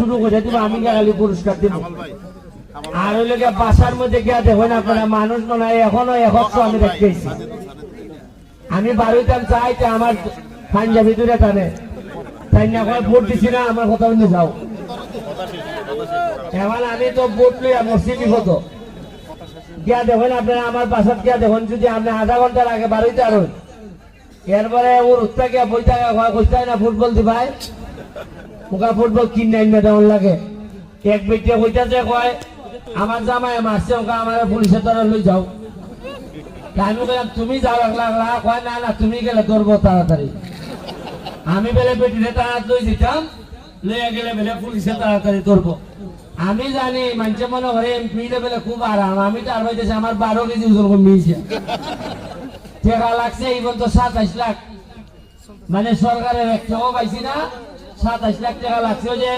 শুরু করে দিব, আমি খালি পুরস্কার দিব। আর ওই লোকে বাসার মধ্যে গিয়া দেখেন আপনারা, মানুষ মনে হয় এখনো 100 আমি দেখতেছি। আমি বাড়িতাম চাইতে আমার পাঞ্জাবি দূরে টানে, তাই না করে ভোট দিছি না, আমার কথা বন্ধু যাও। এখন আমি তো ভোট লইয়া মরছি বিপদ। গিয়া দেখেন আপনারা আমার বাসাত গিয়া দেখুন, যদি আপনি আধা ঘন্টার আগে বাড়িতে আরুন, এরপরে ওর উত্তা গিয়া বই থাকা কইতাই না ফুটবল দিবাই, ওকা ফুটবল কিনে দেওয়ার লাগে। এক ব্যক্তি কইতাছে কয় আমার জামাই মারছে, ওকা আমার পুলিশের দ্বারা লই যাও। আমি বললাম তুমি যাও একলা একলা, কয় না না তুমি গেলে ধরবো তাড়াতাড়ি। আমি বেলে বেটিরে তাড়াতাড়ি লই যেতাম, লইয়া গেলে বেলে পুলিশের তাড়াতাড়ি ধরবো। আমি জানি মানুষের মনে করে এমপি বেলে খুব আরাম, আমি তার হইতেছে আমার 12 কেজি ওজন কমিয়েছে। টাকা লাগছে এই পর্যন্ত 27 লাখ, মানে সরকারের একটাও পাইছি না, 27 লাখ টাকা লাগছে। যে